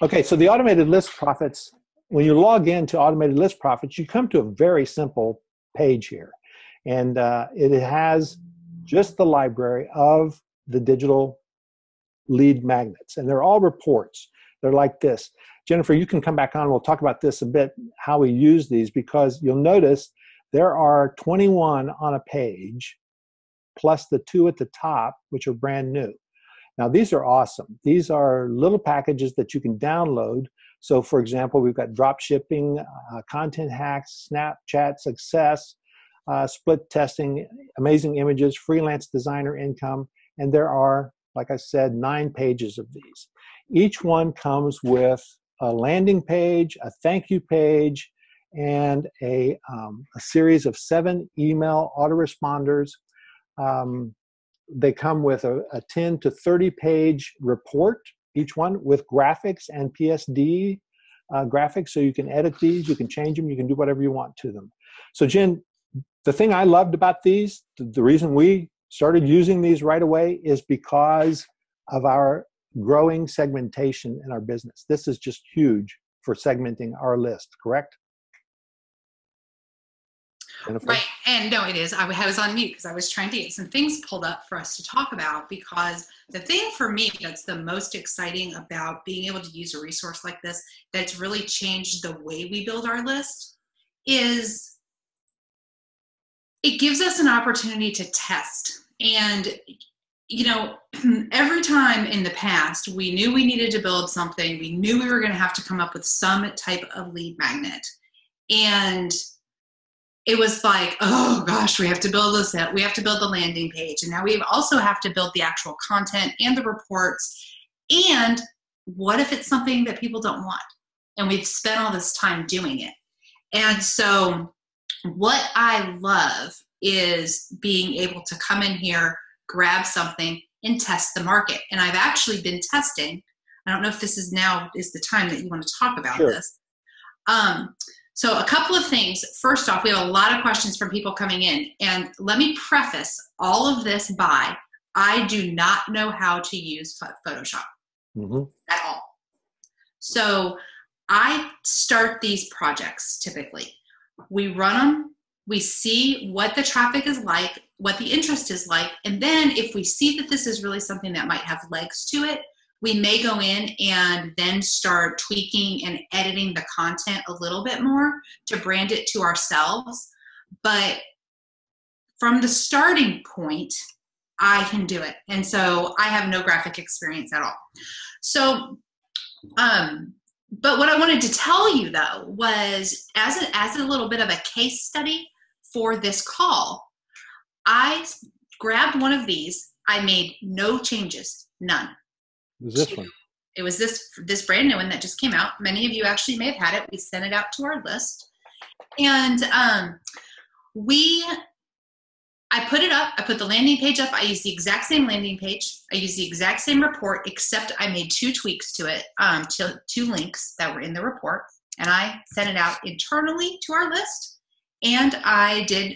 Okay, so the automated list profits, when you log into automated list profits, you come to a very simple page here. And it has just the library of the digital lead magnets. And they're all reports. They're like this. Jennifer, you can come back on. We'll talk about this a bit, how we use these, because you'll notice there are 21 on a page, plus the 2 at the top, which are brand new. Now, these are awesome. These are little packages that you can download. So, for example, we've got drop shipping, content hacks, Snapchat success, split testing, amazing images, freelance designer income, and there are, like I said, 9 pages of these. Each one comes with a landing page, a thank you page, and a series of 7 email autoresponders. They come with a 10 to 30 page report, each one with graphics and PSD graphics, so you can edit these, you can change them, you can do whatever you want to them. So Jen, the thing I loved about these, the reason we started using these right away is because of our growing segmentation in our business. This is just huge for segmenting our list, correct? Jennifer? Right, and no, it is. I was on mute because I was trying to get some things pulled up for us to talk about, because the thing for me that's the most exciting about being able to use a resource like this that's really changed the way we build our list is it gives us an opportunity to test. And you know, every time in the past, we knew we needed to build something. We knew we were going to have to come up with some type of lead magnet. And it was like, oh gosh, we have to build this out. We have to build the landing page. And now we also have to build the actual content and the reports. And what if it's something that people don't want? And we've spent all this time doing it. And so what I love is being able to come in here, grab something, and test the market. And I've actually been testing. I don't know if this is now is the time that you want to talk about Sure. this. So a couple of things. First off, we have a lot of questions from people coming in. And let me preface all of this by, I do not know how to use Photoshop at all. So I start these projects typically. We run them. We see what the traffic is like, what the interest is like, and then if we see that this is really something that might have legs to it, we may go in and then start tweaking and editing the content a little bit more to brand it to ourselves. But from the starting point, I can do it. And so I have no graphic experience at all. So, but what I wanted to tell you though was as a little bit of a case study for this call, I grabbed one of these. I made no changes, none. Was this one? It was this brand new one that just came out. Many of you actually may have had it. We sent it out to our list. And I put it up. I put the landing page up. I used the exact same landing page. I used the exact same report, except I made 2 tweaks to it, two links that were in the report. And I sent it out internally to our list. And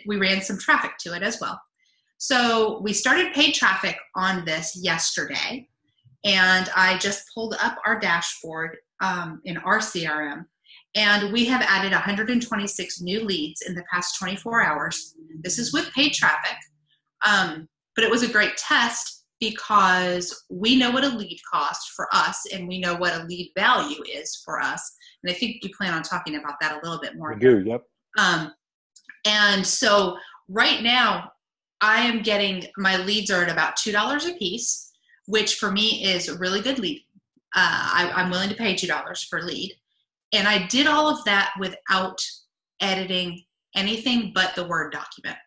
we ran some traffic to it as well. So we started paid traffic on this yesterday. And I just pulled up our dashboard in our CRM. And we have added 126 new leads in the past 24 hours. This is with paid traffic. But it was a great test because we know what a lead cost for us and we know what a lead value is for us. And I think you plan on talking about that a little bit more. We do, yep. And so right now I am getting, my leads are at about $2 a piece, which for me is a really good lead. I'm willing to pay $2 for lead. And I did all of that without editing anything but the Word document.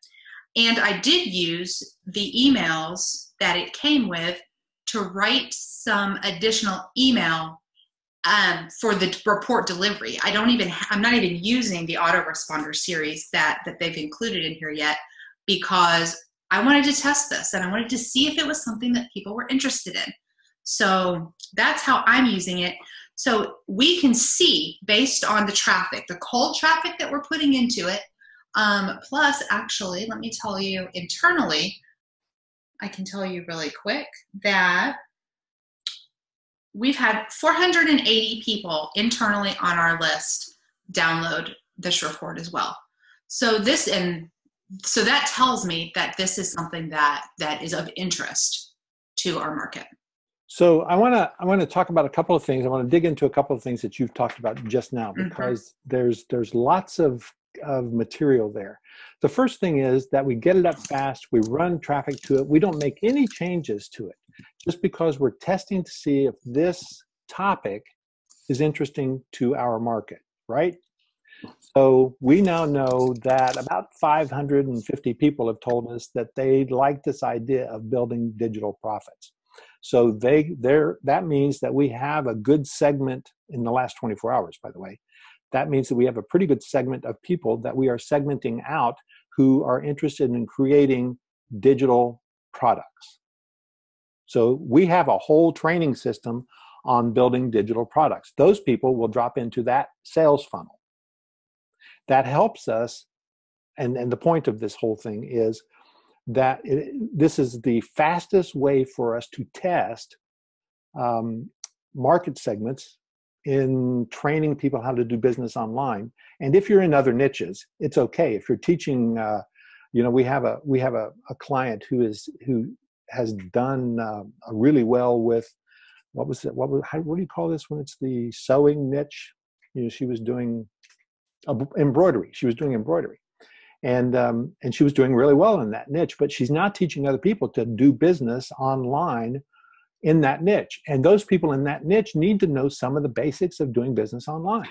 And I did use the emails that it came with to write some additional email for the report delivery. I'm not even using the autoresponder series that they've included in here yet, because I wanted to test this and I wanted to see if it was something that people were interested in. So that's how I'm using it. So we can see based on the traffic, the cold traffic that we're putting into it, plus actually, let me tell you internally, I can tell you really quick that we've had 480 people internally on our list download this report as well. So so that tells me that this is something that is of interest to our market. So I want to talk about a couple of things. I want to dig into a couple of things that you've talked about just now, because there's lots of material there. The first thing is that we get it up fast, we run traffic to it, we don't make any changes to it, just because we're testing to see if this topic is interesting to our market, right? So we now know that about 550 people have told us that they like this idea of building digital profits. So that means that we have a good segment in the last 24 hours, by the way. That means that we have a pretty good segment of people that we are segmenting out who are interested in creating digital products. So we have a whole training system on building digital products. Those people will drop into that sales funnel. That helps us, and the point of this whole thing is that this is the fastest way for us to test market segments in training people how to do business online. And if you're in other niches, it's okay. If you're teaching, we have a client who has done really well with what do you call this when it's the sewing niche? She was doing embroidery. She was doing embroidery. And she was doing really well in that niche, but she's not teaching other people to do business online in that niche. And those people in that niche need to know some of the basics of doing business online.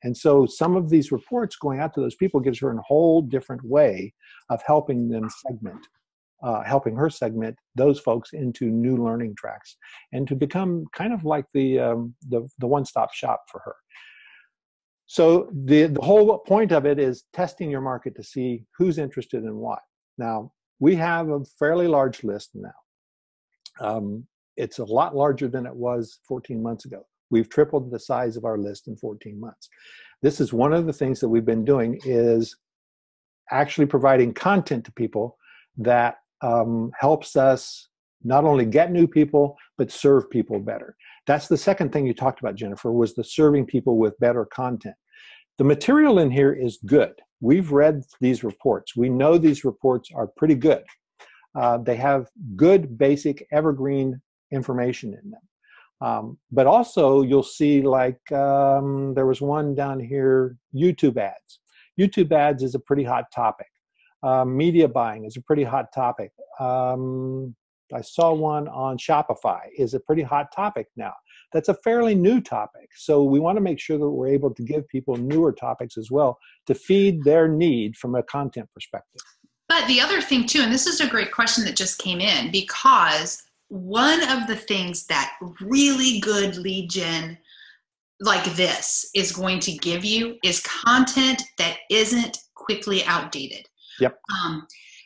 And so some of these reports going out to those people gives her a whole different way of helping them helping her segment those folks into new learning tracks and to become kind of like the one-stop shop for her. So the whole point of it is testing your market to see who's interested in what. Now, we have a fairly large list now. It's a lot larger than it was 14 months ago. We've tripled the size of our list in 14 months. This is one of the things that we've been doing, is actually providing content to people that helps us not only get new people, but serve people better. That's the second thing you talked about, Jennifer, was the serving people with better content. The material in here is good. We've read these reports. We know these reports are pretty good. They have good, basic, evergreen information in them. But also you'll see, like, there was one down here, YouTube ads. YouTube ads is a pretty hot topic. Media buying is a pretty hot topic. I saw one on Shopify is a pretty hot topic now. That's a fairly new topic. So we want to make sure that we're able to give people newer topics as well to feed their need from a content perspective. But the other thing too, and this is a great question that just came in, because one of the things that really good lead gen like this is going to give you is content that isn't quickly outdated. Yep.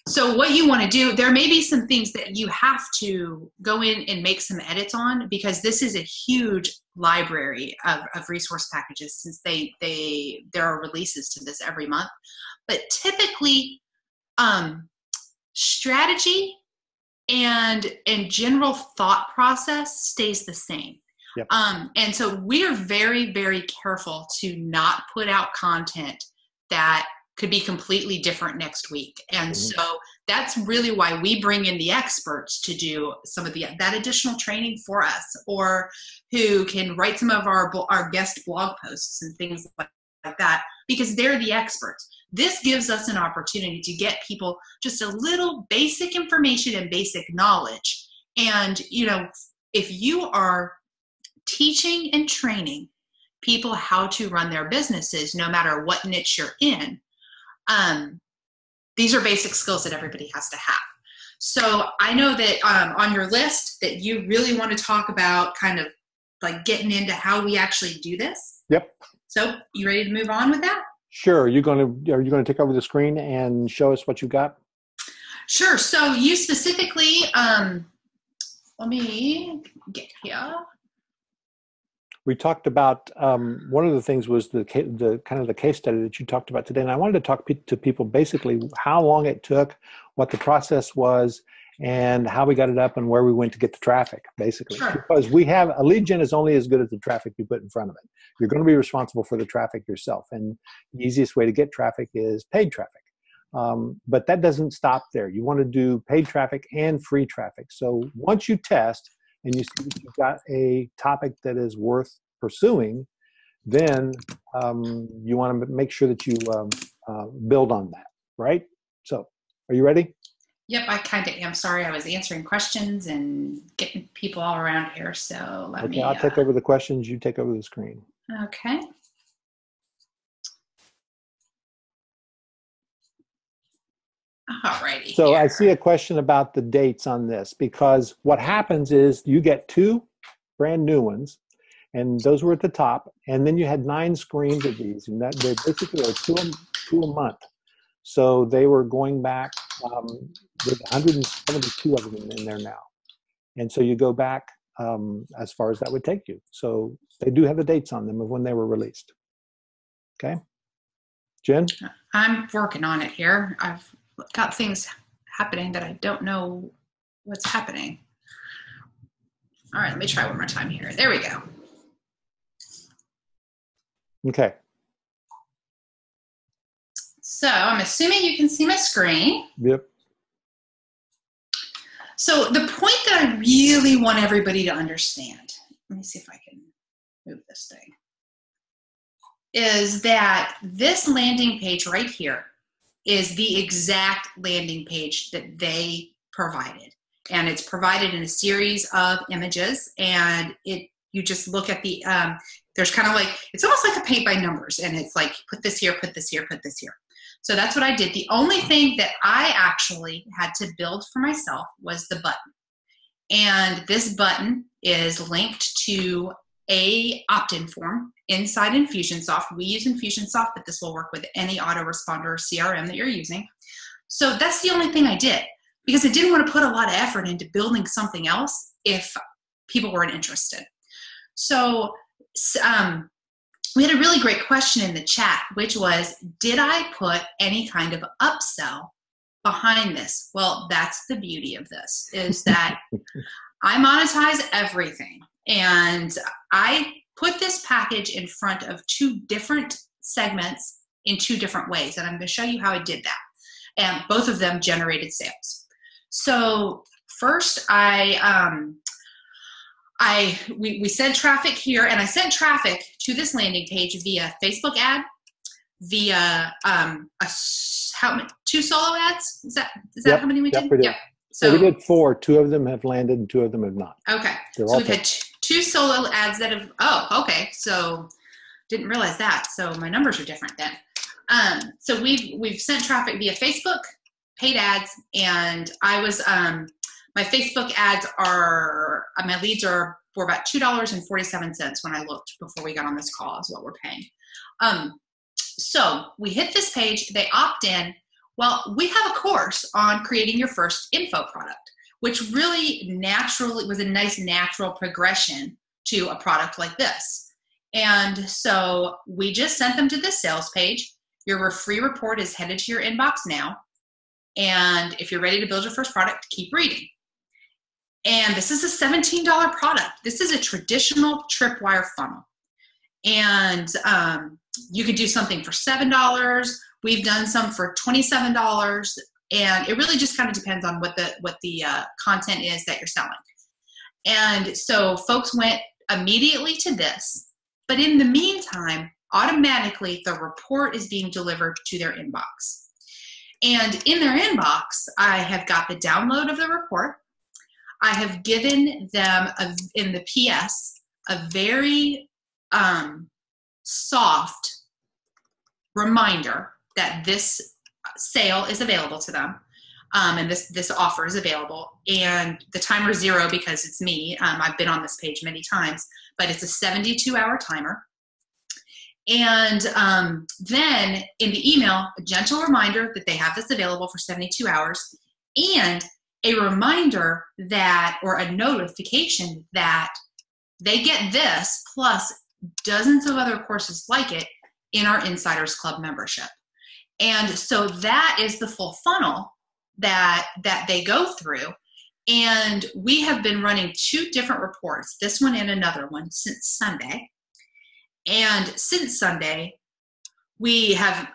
So what you want to do, there may be some things that you have to go in and make some edits on, because this is a huge library of resource packages, since there are releases to this every month. But typically, strategy and general thought process stays the same. Yep. And so we are very, very careful to not put out content that could be completely different next week. And so that's really why we bring in the experts to do some of that additional training for us, or who can write some of our guest blog posts and things like that, because they're the experts. This gives us an opportunity to get people just a little basic information and basic knowledge. And, if you are teaching and training people how to run their businesses, no matter what niche you're in, these are basic skills that everybody has to have. So I know that on your list that you really want to talk about kind of like getting into how we actually do this. Yep. So you ready to move on with that? Sure. Are you going to take over the screen and show us what you got? Sure. So you specifically, let me get here. We talked about one of the things was the kind of the case study that you talked about today, and I wanted to talk to people basically how long it took, what the process was, and how we got it up and where we went to get the traffic, basically. Sure. Because we have a lead gen is only as good as the traffic you put in front of it. You're going to be responsible for the traffic yourself. And the easiest way to get traffic is paid traffic. But that doesn't stop there. You want to do paid traffic and free traffic. So once you test and you see you've got a topic that is worth pursuing, then you want to make sure that you build on that, right? So are you ready? Yep, I kind of am. Sorry, I was answering questions and getting people all around here. So let me. I'll take over the questions. You take over the screen. Okay. Alrighty. So I see a question about the dates on this, because what happens is you get 2 brand new ones, and those were at the top, and then you had 9 screens of these, and that they basically are two a month. So they were going back. There's 172 of them in there now, and so you go back as far as that would take you. So they do have the dates on them of when they were released. Okay, Jen? I'm working on it here. I've got things happening that I don't know what's happening. All right, let me try one more time here. There we go. Okay. So I'm assuming you can see my screen. Yep. So the point that I really want everybody to understand, let me see if I can move this thing, is that this landing page right here is the exact landing page that they provided. And it's provided in a series of images, and you just look at the, there's kind of like, it's almost like a paint by numbers, and it's like, put this here, put this here, put this here. So that's what I did. The only thing that I actually had to build for myself was the button. And this button is linked to a opt-in form inside Infusionsoft. We use Infusionsoft, but this will work with any autoresponder CRM that you're using. So that's the only thing I did, because I didn't want to put a lot of effort into building something else if people weren't interested. So we had a really great question in the chat, which was, did I put any kind of upsell behind this? Well, that's the beauty of this, is that I monetize everything. And I put this package in front of 2 different segments in 2 different ways. And I'm going to show you how I did that. And both of them generated sales. So first, we sent traffic here, and I sent traffic to this landing page via Facebook ad, via 2 solo ads. Is that how many we did? Yep. So we did 4. 2 of them have landed, and 2 of them have not. Okay. So we've had 2 solo ads that have. Oh, okay. So didn't realize that. So my numbers are different then. So we've sent traffic via Facebook, paid ads, and I was my Facebook ads are, my leads were about $2.47 when I looked before we got on this call is what we're paying. So we hit this page, they opt in. Well, we have a course on creating your first info product, which really naturally was a nice natural progression to a product like this. And so we just sent them to this sales page. Your free report is headed to your inbox now. And if you're ready to build your first product, keep reading. And this is a $17 product. This is a traditional tripwire funnel. And you could do something for $7. We've done some for $27. And it really just kind of depends on what the content is that you're selling. And so folks went immediately to this. But in the meantime, automatically the report is being delivered to their inbox. And in their inbox, I have got the download of the report. I have given them, in the PS, a very soft reminder that this sale is available to them, and this offer is available. And the timer is 0 because it's me. I've been on this page many times, but it's a 72-hour timer. And then in the email, a gentle reminder that they have this available for 72 hours, and a reminder that, or a notification that they get this plus dozens of other courses like it in our Insiders Club membership. And so that is the full funnel that they go through. And we have been running 2 different reports, this one and another one, since Sunday. And since Sunday, we've had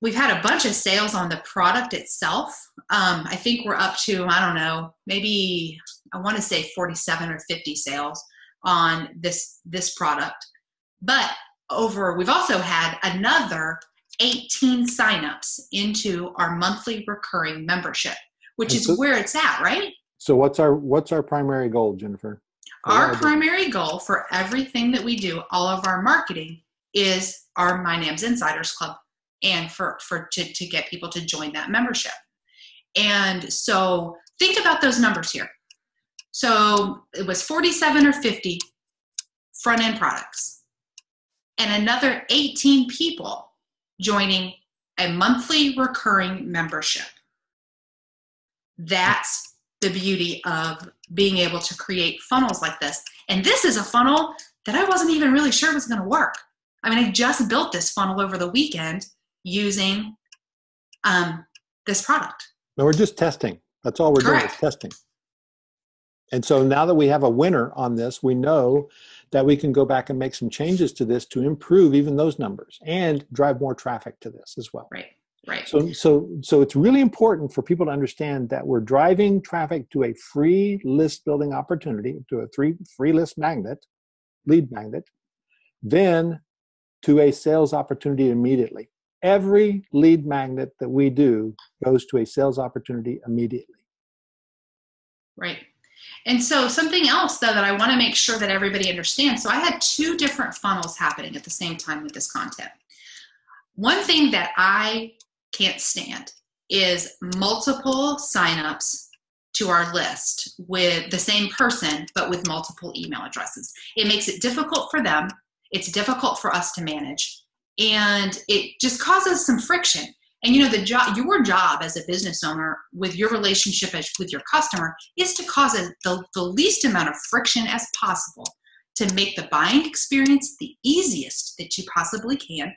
a bunch of sales on the product itself. I think we're up to, I don't know, maybe I want to say 47 or 50 sales on this product. But we've also had another 18 signups into our monthly recurring membership, which is where it's at, right? So what's our primary goal, Jennifer? Our primary goal for everything that we do, all of our marketing, is our MyNAMS Insiders Club, and to get people to join that membership. And so think about those numbers here. So it was 47 or 50 front-end products, and another 18 people joining a monthly recurring membership. That's the beauty of being able to create funnels like this. And this is a funnel that I wasn't even really sure was going to work. I mean, I just built this funnel over the weekend using this product. No, we're just testing. That's all we're doing is testing. And so now that we have a winner on this, we know that we can go back and make some changes to this to improve even those numbers and drive more traffic to this as well. Right. Right. So it's really important for people to understand that we're driving traffic to a free list building opportunity, to a free list magnet, lead magnet, then to a sales opportunity immediately. Every lead magnet that we do goes to a sales opportunity immediately. Right. And so something else, though, that I want to make sure that everybody understands. So I had 2 different funnels happening at the same time with this content. One thing that I can't stand is multiple signups to our list with the same person, but with multiple email addresses. It makes it difficult for them. It's difficult for us to manage. And it just causes some friction. And your job as a business owner with your relationship with your customer is to cause the least amount of friction as possible to make the buying experience the easiest that you possibly can.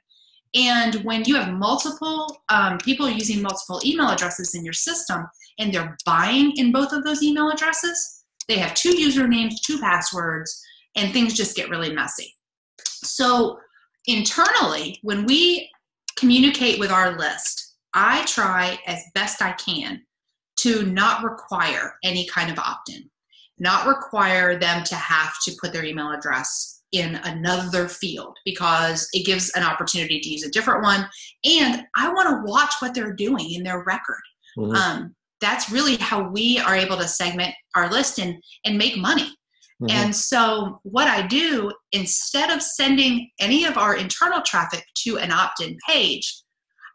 And when you have multiple people using multiple email addresses in your system and they're buying in both of those email addresses, they have 2 usernames, 2 passwords, and things just get really messy. So internally, when we communicate with our list, I try as best I can to not require any kind of opt-in, not require them to have to put their email address in another field because it gives an opportunity to use a different one. And I want to watch what they're doing in their record. Mm-hmm. That's really how we are able to segment our list and make money. Mm-hmm. And so what I do, instead of sending any of our internal traffic to an opt-in page,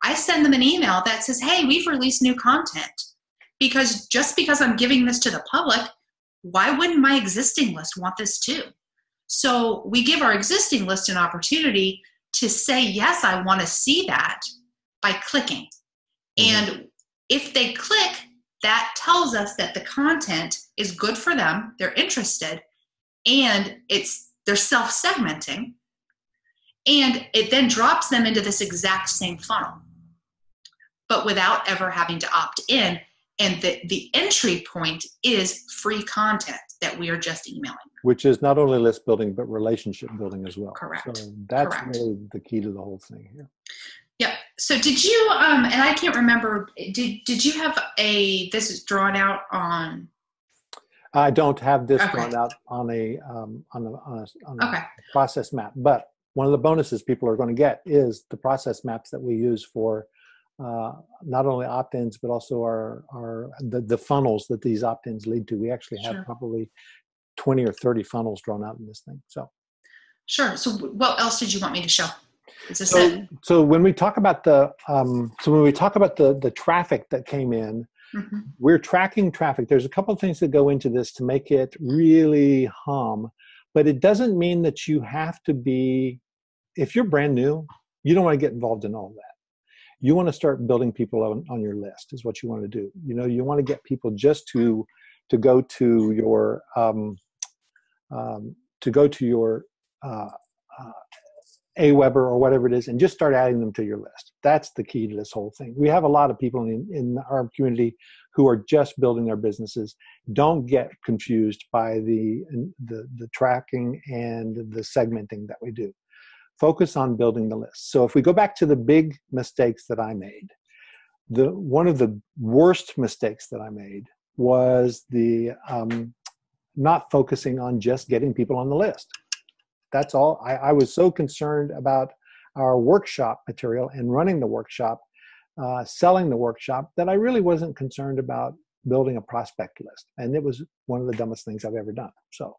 I send them an email that says, hey, we've released new content. Because just because I'm giving this to the public, why wouldn't my existing list want this too? So we give our existing list an opportunity to say, yes, I want to see that by clicking. Mm-hmm. And if they click, that tells us that the content is good for them, they're interested, and they're self-segmenting, and it then drops them into this exact same funnel, but without ever having to opt in. And the entry point is free content that we are just emailing. Which is not only list building, but relationship building as well. Correct. So that's really the key to the whole thing here. Yep. So did you, and I can't remember, did you have this is drawn out on? I don't have this drawn out on a process map, but one of the bonuses people are going to get is the process maps that we use for not only opt-ins, but also the funnels that these opt-ins lead to. We actually have probably 20 or 30 funnels drawn out in this thing. So, sure. So what else did you want me to show? So when we talk about the traffic that came in, mm-hmm. we're tracking traffic. There's a couple of things that go into this to make it really hum, but it doesn't mean that you have to be, if you're brand new, you don't want to get involved in all of that. You want to start building people on your list is what you want to do. You want to get people just to go to your Aweber or whatever it is and just start adding them to your list. That's the key to this whole thing. We have a lot of people in our community who are just building their businesses. Don't get confused by the tracking and the segmenting that we do. Focus on building the list. So if we go back to the big mistakes that I made, one of the worst mistakes that I made was the not focusing on just getting people on the list. That's all. I was so concerned about our workshop material and running the workshop, selling the workshop, that I really wasn't concerned about building a prospect list. And it was one of the dumbest things I've ever done. So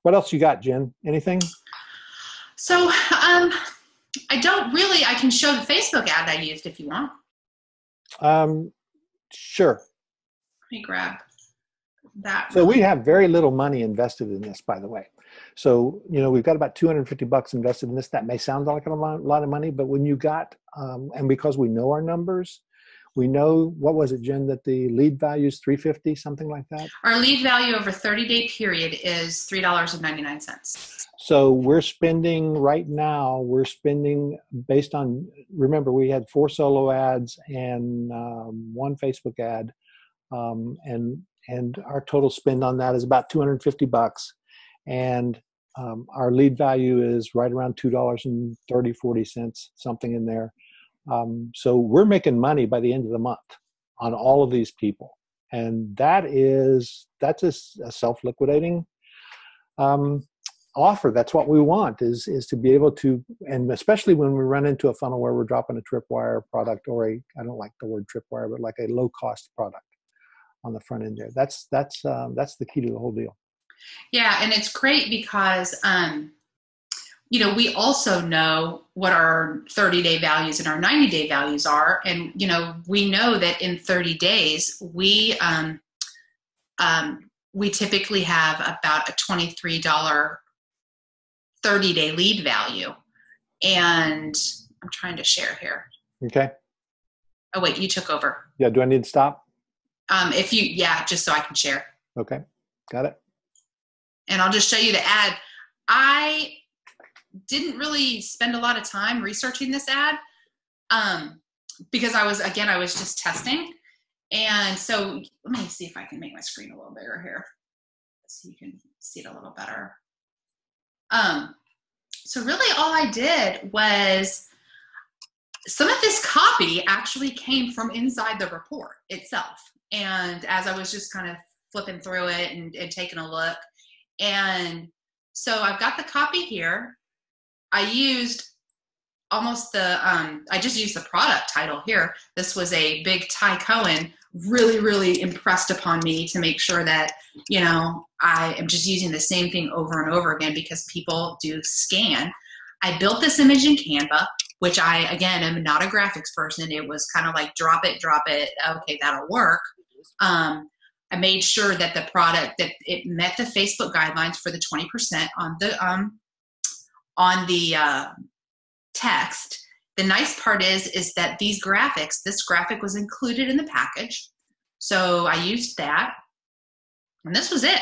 what else you got, Jen? Anything? So I can show the Facebook ad I used if you want. Sure. Let me grab that. So we have very little money invested in this, by the way. So, we've got about $250 invested in this. That may sound like a lot of money, but when you got, and because we know our numbers, we know, what was it, Jen, that the lead value is $350, something like that? Our lead value over 30-day period is $3.99. So right now, we're spending based on, remember, we had 4 solo ads and 1 Facebook ad. And our total spend on that is about $250. And our lead value is right around $2.30, 40 cents, something in there. So we're making money by the end of the month on all of these people. And that's a self-liquidating offer. That's what we want, is to be able to, and especially when we run into a funnel where we're dropping a tripwire product, or I don't like the word tripwire, but like a low cost product on the front end there. That's the key to the whole deal. Yeah. And it's great because, we also know what our 30-day values and our 90-day values are. And, we know that in 30 days, we typically have about a $23 30-day lead value. And I'm trying to share here. Okay. Oh, wait, you took over. Yeah. Do I need to stop? Just so I can share. Okay. Got it. And I'll just show you the ad. I didn't really spend a lot of time researching this ad because I was just testing. And so let me see if I can make my screen a little bigger here so you can see it a little better. So really all I did was, some of this copy actually came from inside the report itself. And as I was just kind of flipping through it and taking a look. And so I've got the copy here. I used I just used the product title here. This was a big Ty Cohen, really, really impressed upon me to make sure that, I am just using the same thing over and over again because people do scan. I built this image in Canva, which I, again, am not a graphics person. It was kind of like, drop it. Okay, that'll work. I made sure that the product, that it met the Facebook guidelines for the 20% on the text. The nice part is that this graphic was included in the package. So I used that, and this was it.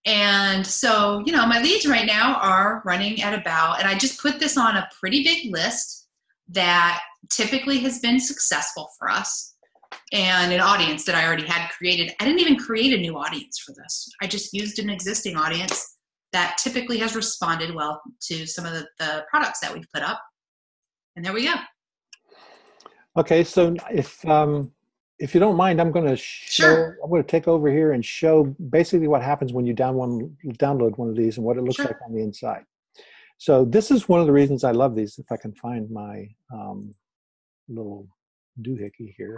And so, my leads right now are running at about, and I just put this on a pretty big list that typically has been successful for us, and an audience that I already had created. I didn't even create a new audience for this. I just used an existing audience that typically has responded well to some of the products that we've put up. And there we go. Okay, so if you don't mind, I'm going to take over here and show basically what happens when you download one of these and what it looks like on the inside. So this is one of the reasons I love these. If I can find my little doohickey here.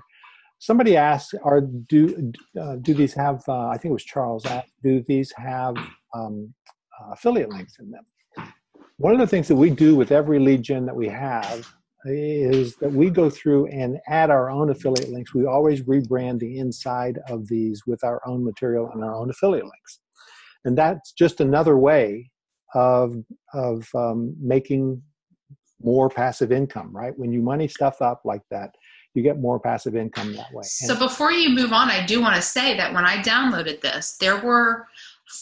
Somebody asked, do these have, I think it was Charles asked, do these have affiliate links in them? One of the things that we do with every lead gen that we have is that we go through and add our own affiliate links. We always rebrand the inside of these with our own material and our own affiliate links. And that's just another way of making more passive income, right? When you money stuff up like that, you get more passive income that way. So before you move on, I do want to say that when I downloaded this, there were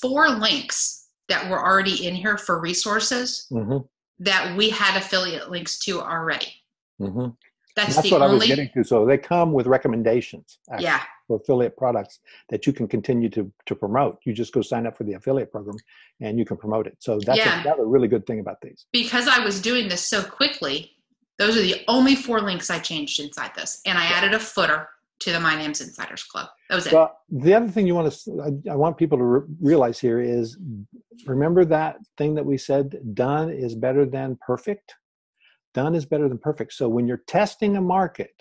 4 links that were already in here for resources. Mm-hmm. that we had affiliate links to already. Mm-hmm. That's what only, I was getting to. So they come with recommendations, actually, yeah, for affiliate products that you can continue to promote. You just go sign up for the affiliate program and you can promote it. So that's another really good thing about these. Because I was doing this so quickly, those are the only 4 links I changed inside this. And I added a footer to the MyNAMS Insiders Club. That was it. Well, the other thing I want people to realize here is, remember that thing that we said, done is better than perfect? Done is better than perfect. So when you're testing a market,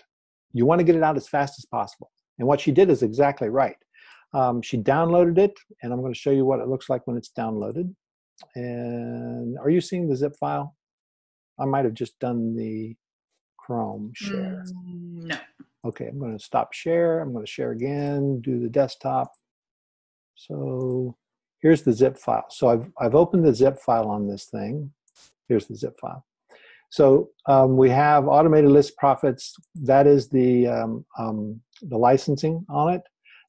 you want to get it out as fast as possible. And what she did is exactly right. She downloaded it, and I'm going to show you what it looks like when it's downloaded. And are you seeing the zip file? I might have just done the Chrome share. No. Okay, I'm going to stop share. I'm going to share again, do the desktop. So here's the zip file. So I've opened the zip file on this thing. Here's the zip file. So we have automated list profits. That is the licensing on it.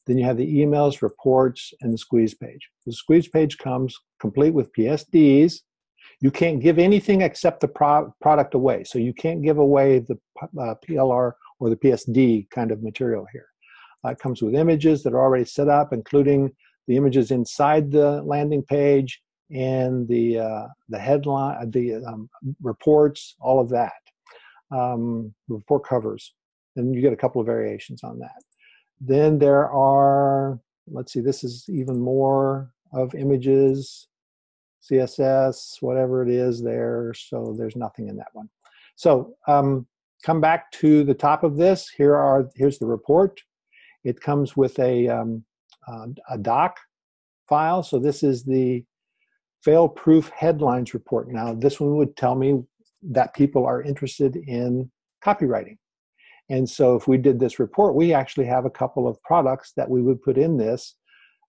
Then you have the emails, reports, and the squeeze page. The squeeze page comes complete with PSDs. You can't give anything except the product away. So you can't give away the PLR or the PSD kind of material here. It comes with images that are already set up, including the images inside the landing page and the headline, the reports, all of that. Report covers. And you get a couple of variations on that. Then there are, let's see, this is even more of images, CSS, whatever it is there. So there's nothing in that one. So come back to the top of this. Here's the report. It comes with a doc file. So this is the fail-proof headlines report. Now, this one would tell me that people are interested in copywriting. And so if we did this report, we actually have a couple of products that we would put in this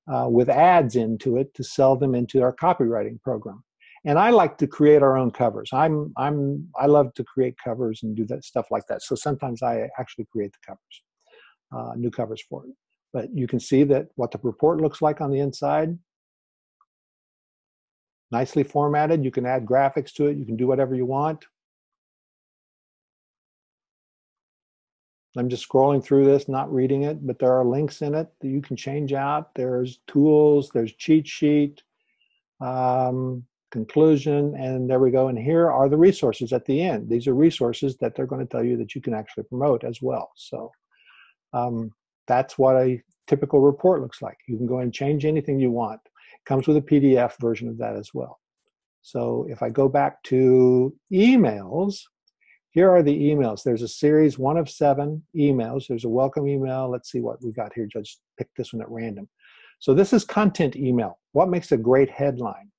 with ads into it to sell them into our copywriting program. And I like to create our own covers. I love to create covers and do that stuff like that. So sometimes I actually create the covers, new covers for it. But you can see that what the report looks like on the inside. Nicely formatted. You can add graphics to it. You can do whatever you want. I'm just scrolling through this, not reading it, but there are links in it that you can change out. There's tools, there's cheat sheet, conclusion, and there we go. And here are the resources at the end. These are resources that they're going to tell you that you can actually promote as well. So that's what a typical report looks like. You can go and change anything you want. It comes with a PDF version of that as well. So if I go back to emails, here are the emails. There's a series, 1 of 7 emails. There's a welcome email. Let's see what we got here. Just pick this one at random. So this is content email. What makes a great headline?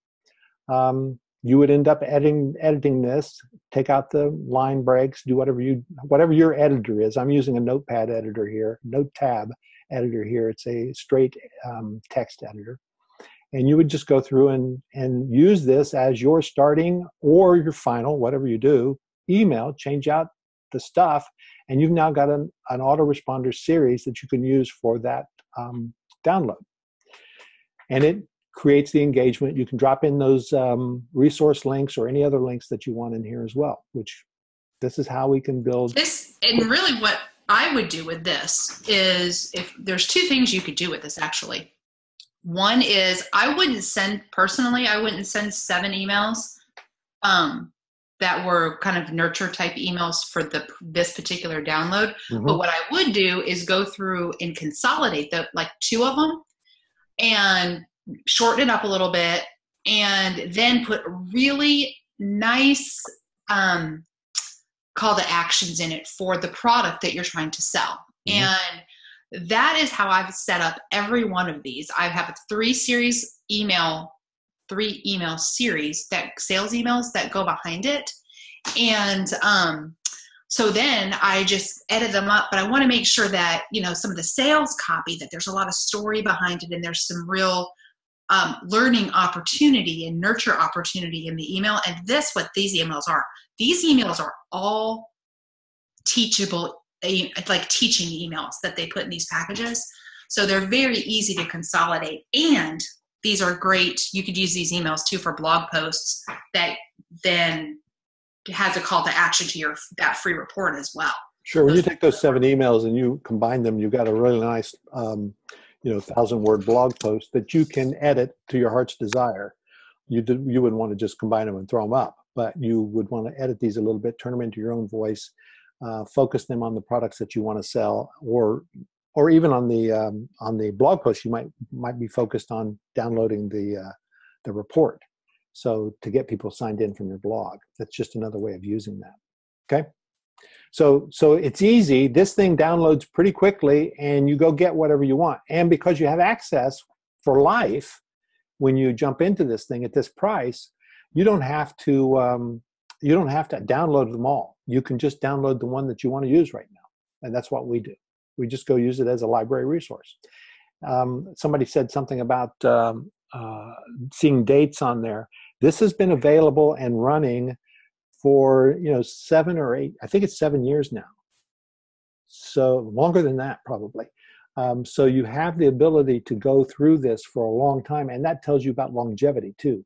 You would end up editing this, take out the line breaks, do whatever your editor is. I'm using a notepad editor here, note tab editor here. It's a straight text editor. And you would just go through and use this as your starting or your final, whatever you do, email, change out the stuff, and you've now got an autoresponder series that you can use for that download. And it creates the engagement. You can drop in those resource links or any other links that you want in here as well, which this is how we can build. This, and really what I would do with this is, if there's 2 things you could do with this actually. One is I wouldn't send 7 emails that were kind of nurture type emails for this particular download. Mm-hmm. But what I would do is go through and consolidate like 2 of them and shorten it up a little bit, and then put really nice call to actions in it for the product that you're trying to sell. Mm-hmm. And that is how I've set up every one of these. I have a 3 email series, that sales emails that go behind it. And so then I just edit them up, but I want to make sure that, some of the sales copy, that there's a lot of story behind it, and there's some real learning opportunity and nurture opportunity in the email. And that's what these emails are. These emails are all teachable, like teaching emails that they put in these packages. So they're very easy to consolidate. And these are great. You could use these emails too for blog posts that then has a call to action to that free report as well. Sure. When you take those 7 emails and you combine them, you've got a really nice, 1,000-word blog post that you can edit to your heart's desire. You wouldn't want to just combine them and throw them up, but you would want to edit these a little bit, turn them into your own voice, focus them on the products that you want to sell, or even on the blog post, you might be focused on downloading the report. So to get people signed in from your blog, that's just another way of using that. Okay. So it's easy. This thing downloads pretty quickly and you go get whatever you want. And because you have access for life, when you jump into this thing at this price, you don't have to download them all. You can just download the one that you want to use right now. And that's what we do. We just go use it as a library resource. Somebody said something about seeing dates on there. This has been available and running for 7 or 8, I think it's 7 years now. So longer than that probably. So you have the ability to go through this for a long time, and that tells you about longevity too.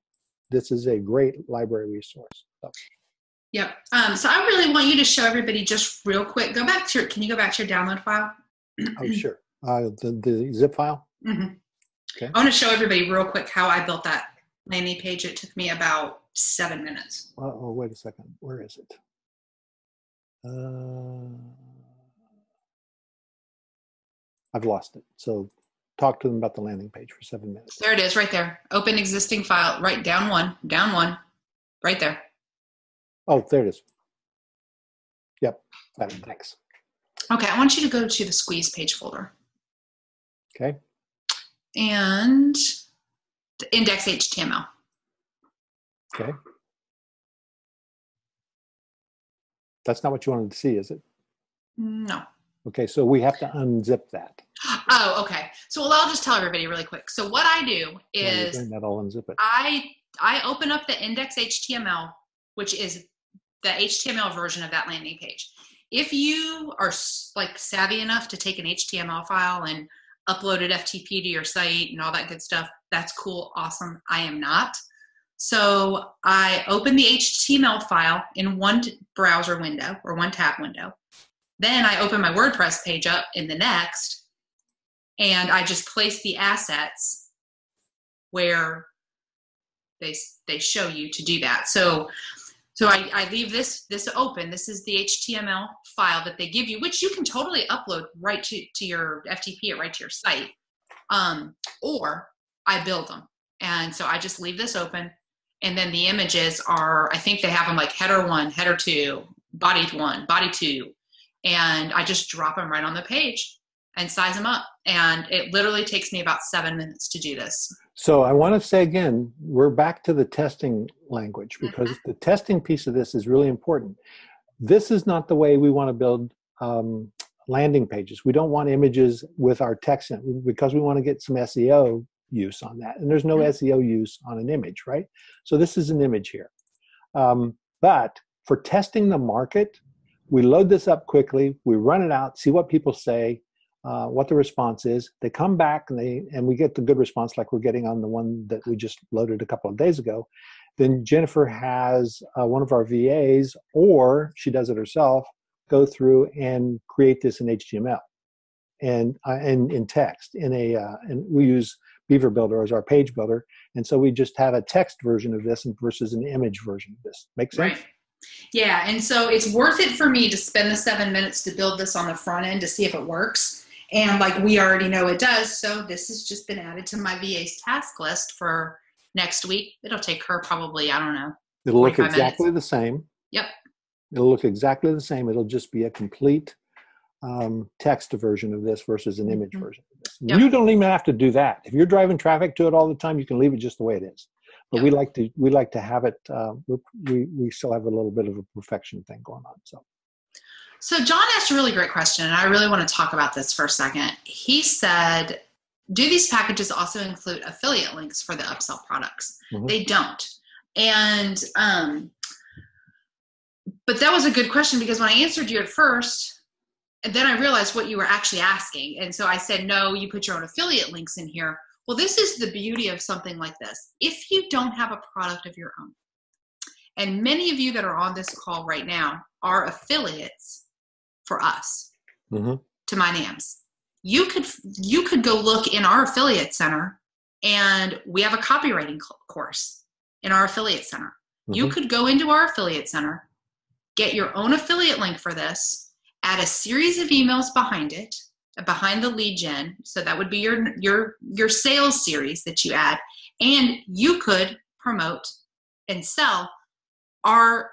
This is a great library resource. So. Yep. So I really want you to show everybody just real quick. Can you go back to your download file? Oh, sure. The zip file? Mm-hmm. Okay. I want to show everybody real quick how I built that landing page. It took me about 7 minutes. Oh, wait a second. Where is it? I've lost it. So talk to them about the landing page for 7 minutes. There it is, right there. Open existing file, right down one, right there. Oh, there it is. Yep. Got it. Thanks. Okay, I want you to go to the squeeze page folder. Okay. And the index HTML. Okay. That's not what you wanted to see, is it? No. Okay, so we have to unzip that. Oh, okay. So I'll just tell everybody really quick. So what I do is I'll unzip it. I open up the index HTML, which is the HTML version of that landing page. If you are savvy enough to take an HTML file and upload it FTP to your site and all that good stuff, that's cool, awesome. I am not. So I open the HTML file in one browser window or one tab window. Then I open my WordPress page up in the next, and I just place the assets where they show you to do that. So I leave this open. This is the HTML file that they give you, which you can totally upload right to your FTP or right to your site. Or I build them. And so I just leave this open. And then the images are, I think they have them like header 1, header 2, body 1, body 2. And I just drop them right on the page and size them up. And it literally takes me about 7 minutes to do this. So I want to say again, we're back to the testing language, because the testing piece of this is really important. This is not the way we want to build landing pages. We don't want images with our text in it, because we want to get some SEO use on that. And there's no SEO use on an image, right? So this is an image here. But for testing the market, we load this up quickly, we run it out, see what people say, what the response is. They come back and we get the good response, like we're getting on the one that we just loaded a couple of days ago. Then Jennifer has one of our VAs, or she does it herself, go through and create this in HTML and in text. And we use Beaver Builder as our page builder, and so we just have a text version of this versus an image version of this. Make sense? Right. Yeah, and so it's worth it for me to spend the 7 minutes to build this on the front end to see if it works. And like we already know it does, so this has just been added to my VA's task list for next week. It'll take her probably, I don't know. It'll look exactly the same. Yep. It'll look exactly the same. It'll just be a complete text version of this versus an image version of this. Yep. You don't even have to do that. If you're driving traffic to it all the time, you can leave it just the way it is. But we like to have it. We still have a little bit of a perfection thing going on. So John asked a really great question, and I really want to talk about this for a second. He said, do these packages also include affiliate links for the upsell products? Mm-hmm. They don't. And but that was a good question, because when I answered you at first, and then I realized what you were actually asking. And so I said, no, you put your own affiliate links in here. Well, this is the beauty of something like this. If you don't have a product of your own And many of you that are on this call right now are affiliates for us, to MyNAMS. You could go look in our affiliate center, and we have a copywriting course in our affiliate center. You could go into our affiliate center, get your own affiliate link for this, add a series of emails behind it, behind the lead gen. So that would be your sales series that you add, and you could promote and sell our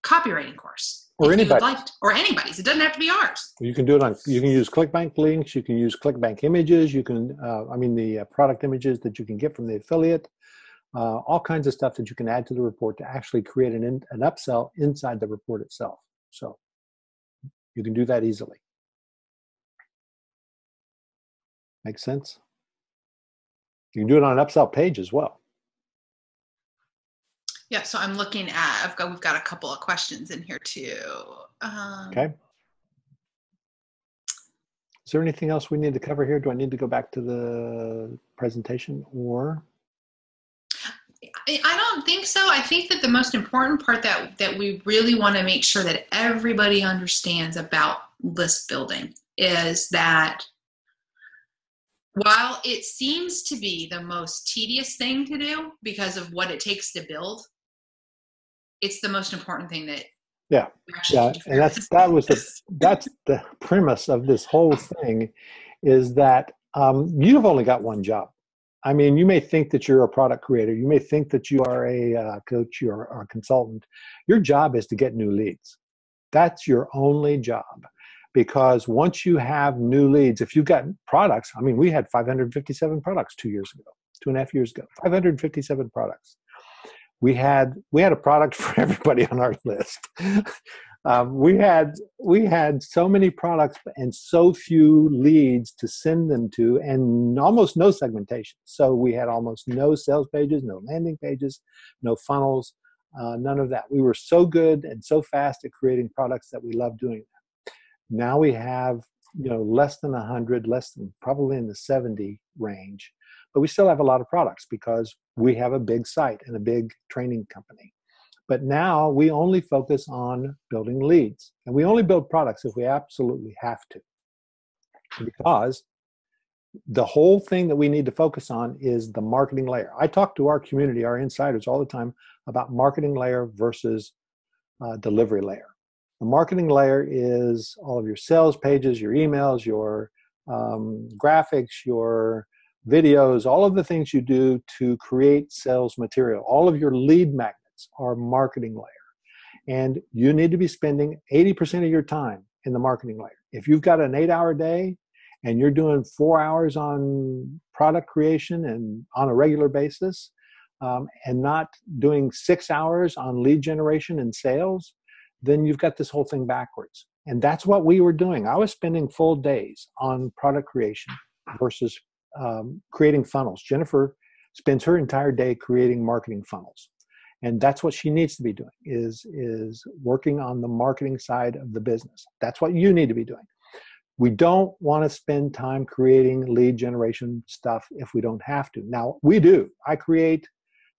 copywriting course. Or anybody's. Or anybody's. It doesn't have to be ours. You can do it you can use ClickBank links. You can use ClickBank images. You can, the product images that you can get from the affiliate. All kinds of stuff that you can add to the report to actually create an upsell inside the report itself. So you can do that easily. Makes sense? You can do it on an upsell page as well. Yeah, so I'm looking at, we've got a couple of questions in here too. Okay. Is there anything else we need to cover here? Do I need to go back to the presentation or? I don't think so. I think that the most important part that we really want to make sure that everybody understands about list building is that while it seems to be the most tedious thing to do because of what it takes to build, it's the most important thing that and that's the premise of this whole thing, is that you've only got one job. I mean, you may think that you're a product creator. You may think that you are a coach or a consultant. Your job is to get new leads. That's your only job. Because once you have new leads, if you've got products, I mean, we had 557 products 2.5 years ago, 557 products. We had a product for everybody on our list. We had so many products and so few leads to send them to, and almost no segmentation. So we had almost no sales pages, no landing pages, no funnels, none of that. We were so good and so fast at creating products that we loved doing that. Now we have, less than 100, less than probably in the 70 range, but we still have a lot of products because we have a big site and a big training company. But now we only focus on building leads, and we only build products if we absolutely have to, because the whole thing that we need to focus on is the marketing layer. I talk to our community, our insiders, all the time about marketing layer versus delivery layer. The marketing layer is all of your sales pages, your emails, your graphics, your videos, all of the things you do to create sales material. All of your lead magnets are marketing layer. And you need to be spending 80% of your time in the marketing layer. If you've got an 8-hour day and you're doing 4 hours on product creation and on a regular basis, and not doing 6 hours on lead generation and sales, then you've got this whole thing backwards. And that's what we were doing. I was spending full days on product creation versus creating funnels. Jennifer spends her entire day creating marketing funnels. And that's what she needs to be doing, is working on the marketing side of the business. That's what you need to be doing. We don't want to spend time creating lead generation stuff if we don't have to. Now, we do. I create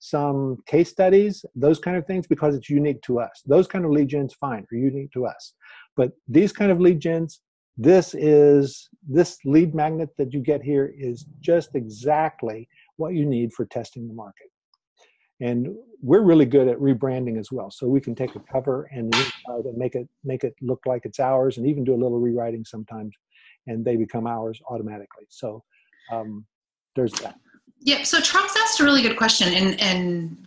some case studies, those kind of things, because it's unique to us. Those kind of lead gens, fine, are unique to us. But these kind of lead gens, this lead magnet that you get here is just exactly what you need for testing the market. And we're really good at rebranding as well. So we can take a cover and make it look like it's ours, and even do a little rewriting sometimes, and they become ours automatically. So there's that. Yeah, so Charles asked a really good question, and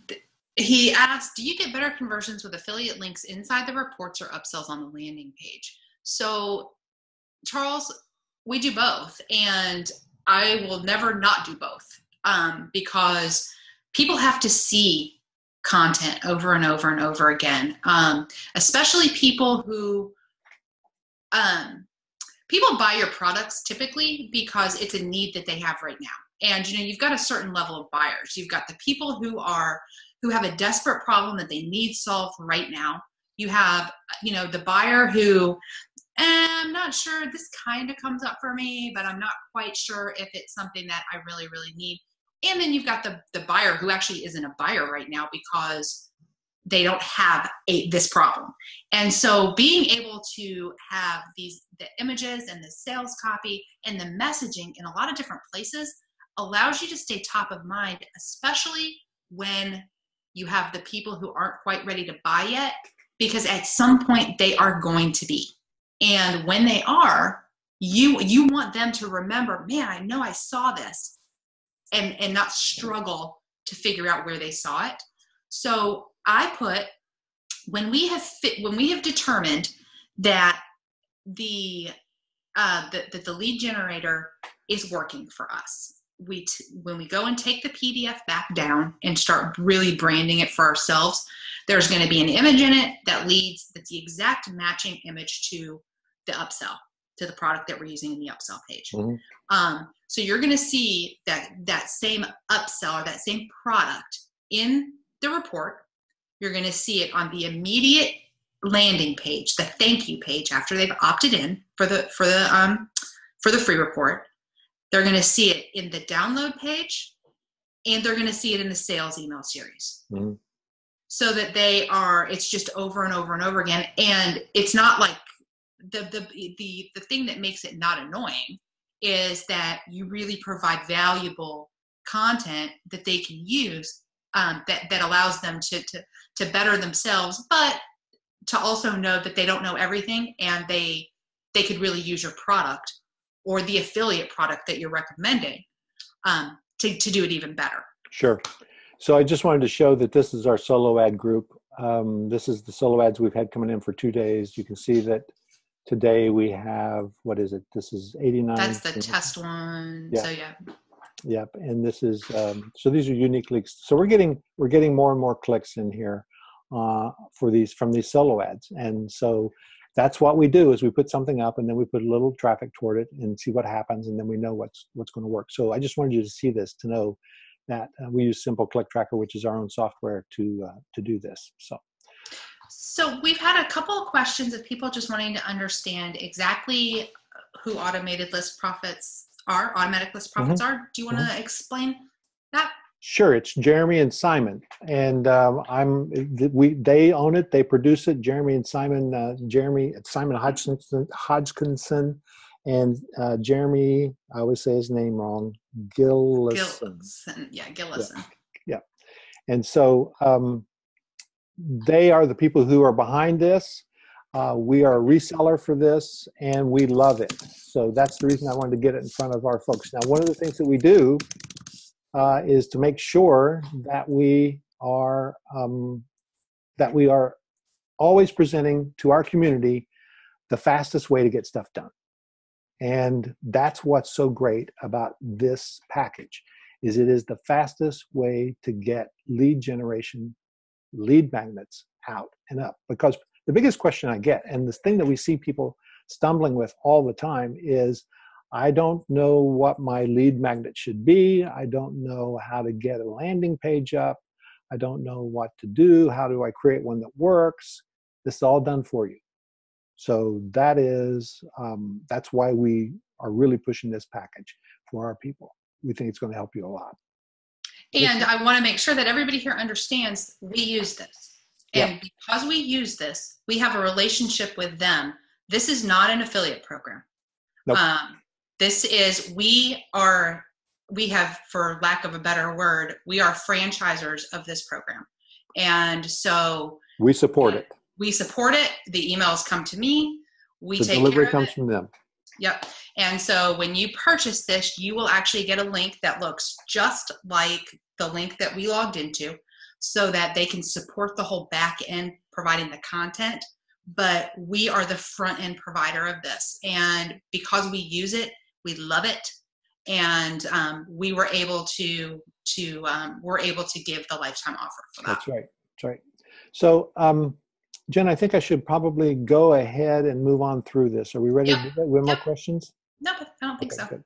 he asked, do you get better conversions with affiliate links inside the reports or upsells on the landing page? So Charles, we do both, and I will never not do both, because people have to see content over and over and over again, especially people who people buy your products typically because it's a need that they have right now. And you've got a certain level of buyers. You've got the people who have a desperate problem that they need solved right now. You have, the buyer who, I'm not sure, this kind of comes up for me, but I'm not quite sure if it's something that I really, really need. And then you've got the buyer who actually isn't a buyer right now because they don't have this problem. And so being able to have the images and the sales copy and the messaging in a lot of different places allows you to stay top of mind, especially when you have the people who aren't quite ready to buy yet, because at some point they are going to be. And when they are, you want them to remember, man, I know I saw this, and not struggle to figure out where they saw it. So I put, when we have determined that the lead generator is working for us, when we go and take the PDF back down and start really branding it for ourselves, there's going to be an image in it that's the exact matching image to the upsell, to the product that we're using in the upsell page. Mm-hmm. So you're going to see that same upsell or that same product in the report. You're going to see it on the immediate landing page, the thank you page after they've opted in for the free report. They're going to see it in the download page, and they're going to see it in the sales email series. Mm-hmm. So that it's just over and over and over again. And it's not like the thing that makes it not annoying is that you really provide valuable content that they can use, that allows them to better themselves, but to also know that they don't know everything, and they could really use your product or the affiliate product that you're recommending to do it even better. Sure. So I just wanted to show that this is our solo ad group. This is the solo ads we've had coming in for 2 days. You can see that today we have, what is it? This is 89. That's the test one. Yeah. So yeah. Yep. And this is, so these are unique leaks. So we're getting more and more clicks in here from these solo ads. And so that's what we do, is we put something up and then we put a little traffic toward it and see what happens. And then we know what's going to work. So I just wanted you to see this, to know that we use Simple Click Tracker, which is our own software to do this. So we've had a couple of questions of people just wanting to understand exactly who automatic list profits are. Mm-hmm. are. Do you want to explain that? Sure. It's Jeremy and Simon, and they own it. They produce it. Jeremy and Simon. Simon Hodgkinson, and Jeremy. I always say his name wrong. Gillison. Yeah, Gillison. Yeah. And so they are the people who are behind this. We are a reseller for this, and we love it. So that's the reason I wanted to get it in front of our folks. Now, one of the things that we do is to make sure that we are always presenting to our community the fastest way to get stuff done. And that's what's so great about this package, is it is the fastest way to get lead generation, lead magnets out and up. Because the biggest question I get, and this thing that we see people stumbling with all the time, is I don't know what my lead magnet should be. I don't know how to get a landing page up. I don't know what to do. How do I create one that works? This is all done for you. So that's why we are really pushing this package for our people. We think it's going to help you a lot. And I want to make sure that everybody here understands we use this. And because we use this, we have a relationship with them. This is not an affiliate program. Nope. This is, we have, for lack of a better word, we are franchisors of this program. And so we support it. We support it. The emails come to me. We take care of it. The delivery comes from them. Yep. And so when you purchase this, you will actually get a link that looks just like the link that we logged into, so that they can support the whole back end providing the content. But we are the front end provider of this. And because we use it, we love it. And we were able to give the lifetime offer for that. That's right. That's right. So, Jen, I think I should probably go ahead and move on through this. Are we ready to do that? We have more questions? No, I don't think so. Good.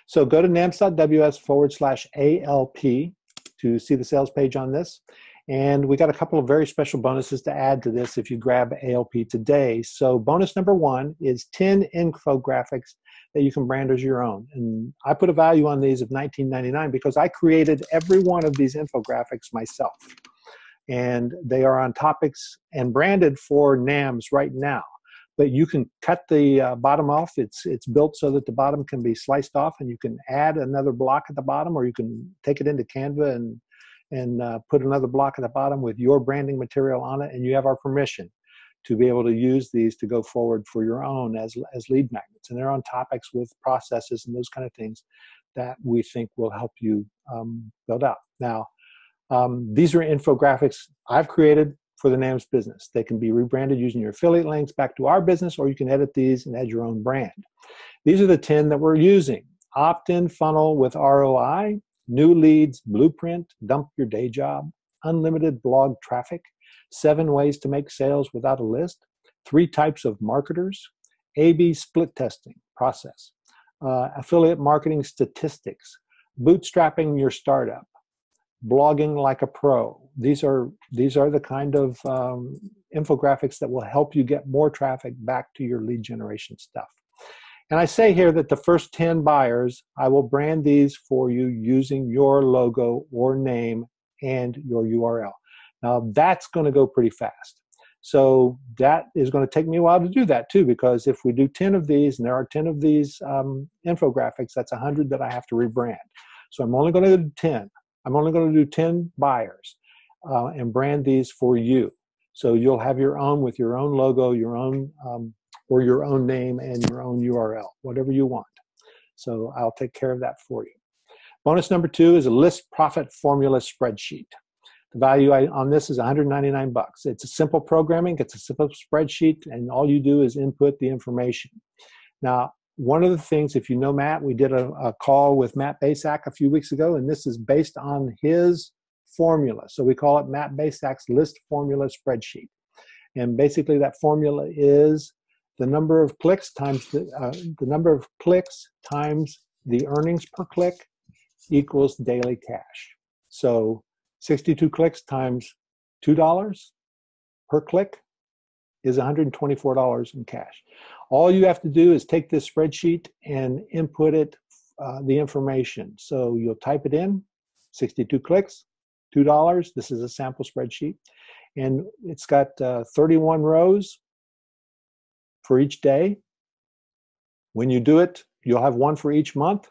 So go to nams.ws/ALP to see the sales page on this. And we got a couple of very special bonuses to add to this if you grab ALP today. So bonus number 1 is 10 infographics that you can brand as your own. And I put a value on these of $19.99 because I created every one of these infographics myself. And they are on topics and branded for NAMS right now. But you can cut the bottom off. It's built so that the bottom can be sliced off, and you can add another block at the bottom, or you can take it into Canva and put another block at the bottom with your branding material on it, and you have our permission to be able to use these to go forward for your own as lead magnets. And they're on topics with processes and those kind of things that we think will help you build out. Now, these are infographics I've created for the NAMS business. They can be rebranded using your affiliate links back to our business, or you can edit these and add your own brand. These are the 10 that we're using. Opt-in funnel with ROI, new leads, blueprint, dump your day job, unlimited blog traffic, 7 ways to make sales without a list, 3 types of marketers, A/B split testing process, affiliate marketing statistics, bootstrapping your startup, blogging like a pro. These are the kind of infographics that will help you get more traffic back to your lead generation stuff. And I say here that the first 10 buyers, I will brand these for you using your logo or name and your URL. Now that's going to go pretty fast. So that is going to take me a while to do that too, because if we do 10 of these, and there are 10 of these infographics, that's 100 that I have to rebrand. So I'm only going to do 10. I'm only going to do 10 buyers and brand these for you. So you'll have your own with your own logo, your own or your own name and your own URL, whatever you want. So I'll take care of that for you. Bonus number 2 is a list profit formula spreadsheet. The value on this is $199. It's a simple programming, it's a simple spreadsheet, and all you do is input the information. Now, one of the things, if you know Matt, we did a call with Matt Basak a few weeks ago, and this is based on his formula. So we call it Matt Basak's list formula spreadsheet. And basically that formula is the number of clicks times the number of clicks times the earnings per click equals daily cash. So 62 clicks times $2 per click is $124 in cash. All you have to do is take this spreadsheet and input it, the information. So you'll type it in, 62 clicks, $2. This is a sample spreadsheet. And it's got 31 rows for each day. When you do it, you'll have one for each month.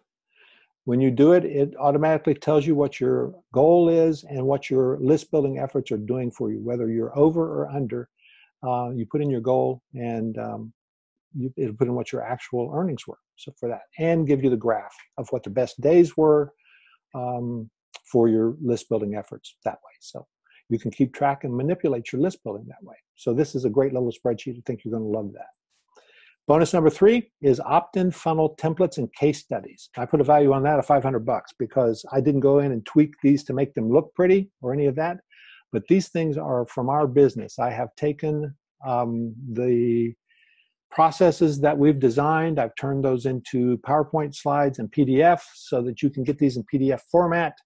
When you do it, it automatically tells you what your goal is and what your list building efforts are doing for you, whether you're over or under. You put in your goal, and it'll put in what your actual earnings were. So for that, and give you the graph of what the best days were for your list building efforts that way. So you can keep track and manipulate your list building that way. So this is a great little spreadsheet. I think you're going to love that. Bonus number 3 is opt-in funnel templates and case studies. I put a value on that of $500 because I didn't go in and tweak these to make them look pretty or any of that. But these things are from our business. I have taken the processes that we've designed. I've turned those into PowerPoint slides and PDF so that you can get these in PDF format.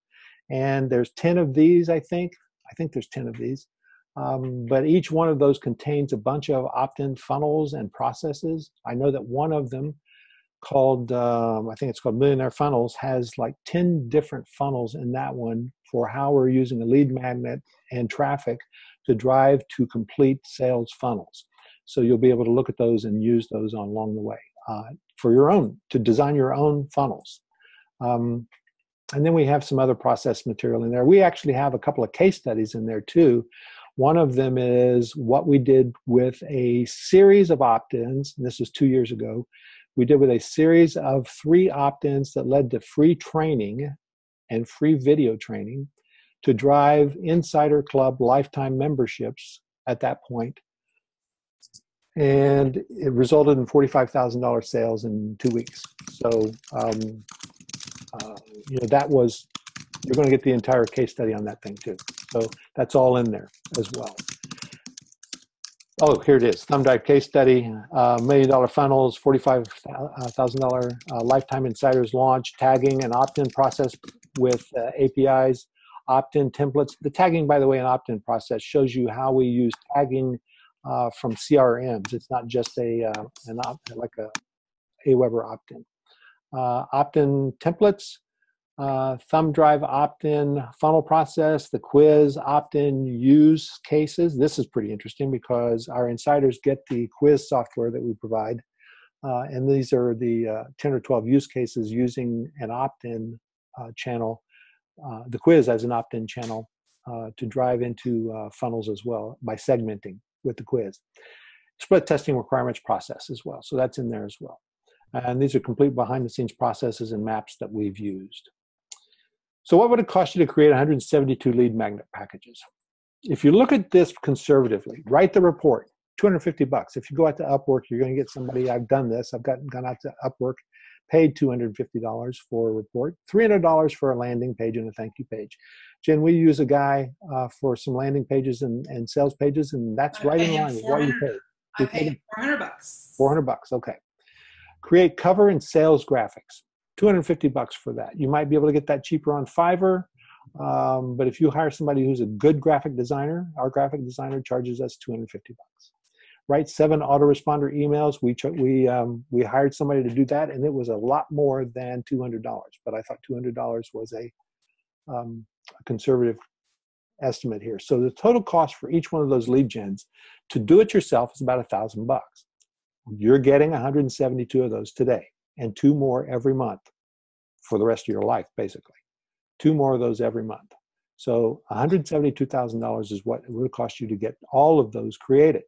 And there's 10 of these, I think. I think there's 10 of these. But each one of those contains a bunch of opt-in funnels and processes. I know that one of them called, I think it's called Millionaire Funnels, has like 10 different funnels in that one for how we're using a lead magnet and traffic to drive to complete sales funnels. So you'll be able to look at those and use those along the way for your own, to design your own funnels. And then we have some other process material in there. We actually have a couple of case studies in there too. One of them is what we did with a series of opt-ins. This was 2 years ago. We did with a series of 3 opt-ins that led to free training and free video training to drive Insider Club lifetime memberships at that point. And it resulted in $45,000 sales in 2 weeks. So, that was, you're going to get the entire case study on that thing too. So that's all in there as well. Oh, here it is. Thumb drive case study, $1 million funnels, $45,000 lifetime insiders launch, tagging and opt-in process with APIs, opt-in templates. The tagging, by the way, and opt-in process shows you how we use tagging from CRMs. It's not just Aweber opt-in. Opt-in templates, thumb drive opt-in funnel process, the quiz opt-in use cases. This is pretty interesting because our insiders get the quiz software that we provide. And these are the 10 or 12 use cases using an opt-in channel, the quiz as an opt-in channel to drive into funnels as well by segmenting with the quiz. Split testing requirements process as well. So that's in there as well. And these are complete behind-the-scenes processes and maps that we've used. So what would it cost you to create 172 lead magnet packages? If you look at this conservatively, write the report, $250. If you go out to Upwork, you're going to get somebody, I've done this, I've gone out to Upwork, paid $250 for a report, $300 for a landing page and a thank you page. Jen, we use a guy for some landing pages and sales pages, and that's right in line with what you paid. I paid $400. $400, okay. Create cover and sales graphics, $250 for that. You might be able to get that cheaper on Fiverr, but if you hire somebody who's a good graphic designer, our graphic designer charges us $250. Write 7 autoresponder emails. We hired somebody to do that, and it was a lot more than $200. But I thought $200 was a conservative estimate here. So the total cost for each one of those lead gens to do it yourself is about $1,000. You're getting 172 of those today, and 2 more every month for the rest of your life, basically. 2 more of those every month. So $172,000 is what it would cost you to get all of those created.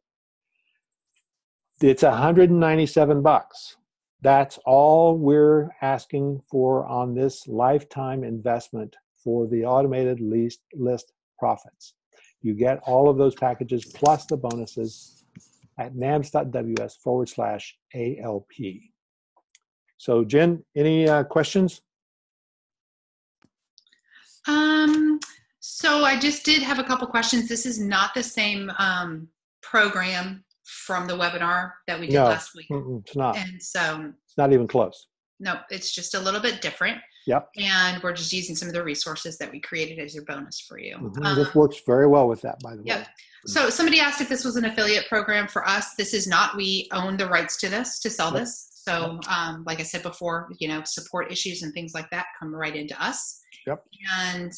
It's $197. That's all we're asking for on this lifetime investment for the automated list profits. You get all of those packages plus the bonuses at nams.ws/ALP. So Jen, any questions? So I just did have a couple questions. This is not the same program from the webinar that we did last week. It's not. And so it's not even close. No, it's just a little bit different. Yep. And we're just using some of the resources that we created as your bonus for you. This works very well with that, by the way. Yep. So somebody asked if this was an affiliate program for us. This is not. We own the rights to this, to sell this. So like I said before, support issues and things like that come right into us. Yep. And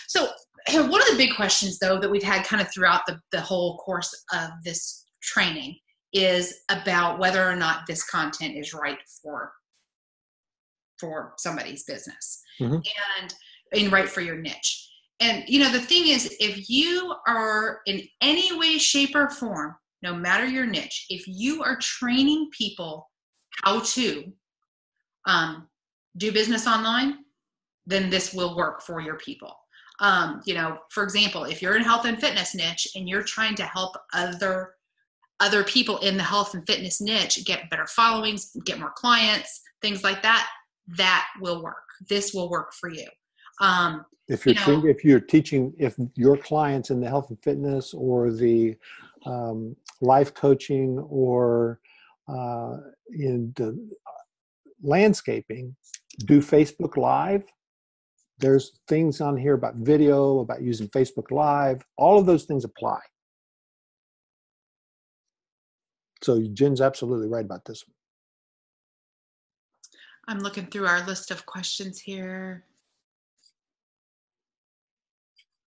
so one of the big questions, though, that we've had kind of throughout the whole course of this training is about whether or not this content is right for somebody's business and right for your niche. And, the thing is, if you are in any way, shape, or form, no matter your niche, if you are training people how to do business online, then this will work for your people. For example, if you're in health and fitness niche and you're trying to help other people in the health and fitness niche get better followings, get more clients, things like that, that will work. This will work for you. If your clients in the health and fitness or the life coaching or in the landscaping do Facebook Live, there's things on here about video, about using Facebook Live. All of those things apply. So Jen's absolutely right about this one. I'm looking through our list of questions here.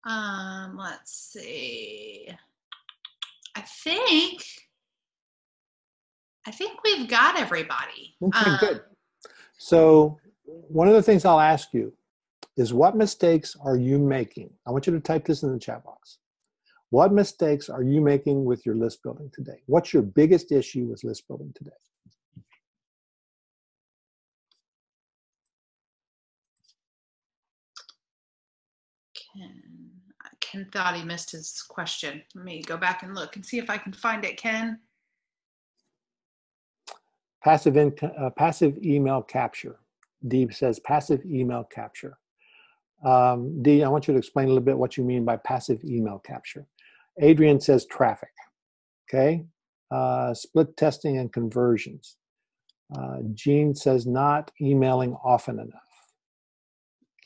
Let's see. I think we've got everybody. Okay, good. So one of the things I'll ask you is, what mistakes are you making? I want you to type this in the chat box. What mistakes are you making with your list building today? What's your biggest issue with list building today? Ken thought he missed his question. Let me go back and look and see if I can find it, Ken. Passive email capture. Dee says passive email capture. Dee, I want you to explain a little bit what you mean by passive email capture. Adrian says traffic. Okay. Split testing and conversions. Jean says not emailing often enough.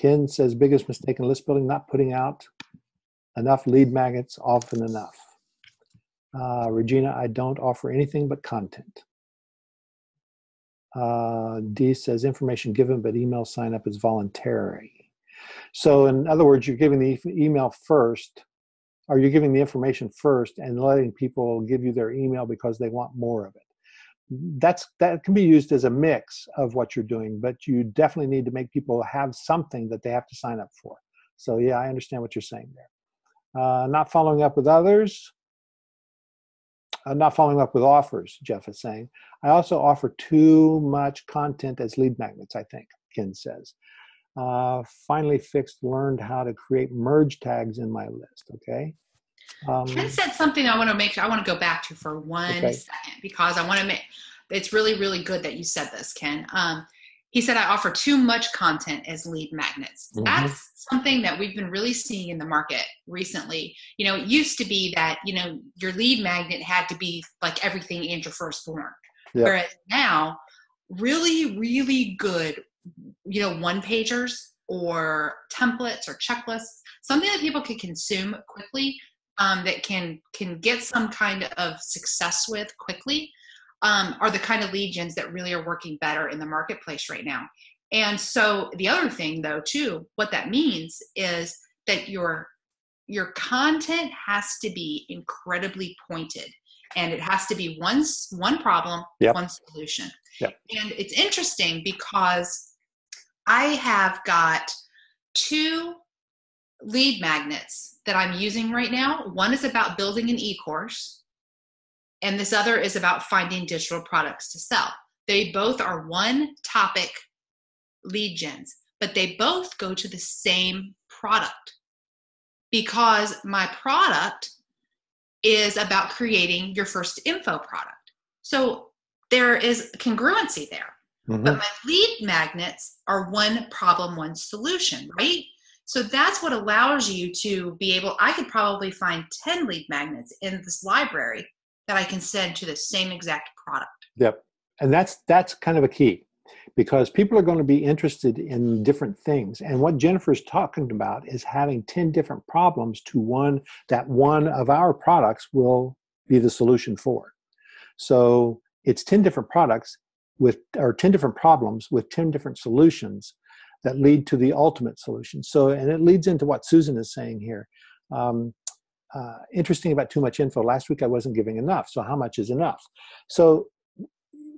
Ken says biggest mistake in list building, not putting out enough lead magnets often enough. Regina, I don't offer anything but content. D says information given, but email sign up is voluntary. So in other words, you're giving the email first, or you're giving the information first and letting people give you their email because they want more of it. That can be used as a mix of what you're doing, but you definitely need to make people have something that they have to sign up for. So yeah, I understand what you're saying there. Not following up with others. Not following up with offers, Jeff is saying. I also offer too much content as lead magnets, I think, Ken says. Finally learned how to create merge tags in my list, okay? Ken said something I want to go back to for one second, because I want to it's really, really good that you said this, Ken. He said, I offer too much content as lead magnets. Mm-hmm. That's something that we've been really seeing in the market recently. It used to be that, your lead magnet had to be like everything and your firstborn. Yep. Whereas now, really, really good, one-pagers or templates or checklists, something that people can consume quickly, that can get some kind of success with quickly, are the kind of lead gens that really are working better in the marketplace right now. And so the other thing, though, too, what that means is that your content has to be incredibly pointed, and it has to be one problem, yep, one solution. Yep. And it's interesting because I have got 2 lead magnets that I'm using right now. One is about building an e-course, and this other is about finding digital products to sell. They both are one topic lead gens, but they both go to the same product, because my product is about creating your first info product. So there is congruency there. Mm-hmm. But my lead magnets are one problem, one solution, right? So that's what allows you to be able, I could probably find 10 lead magnets in this library that I can send to the same exact product. Yep. And that's kind of a key, because people are going to be interested in different things. And what Jennifer's talking about is having 10 different problems to one that one of our products will be the solution for. So it's 10 different products or 10 different problems with 10 different solutions that lead to the ultimate solution. So, and it leads into what Susan is saying here. Interesting about too much info. Last week I wasn't giving enough. So how much is enough? So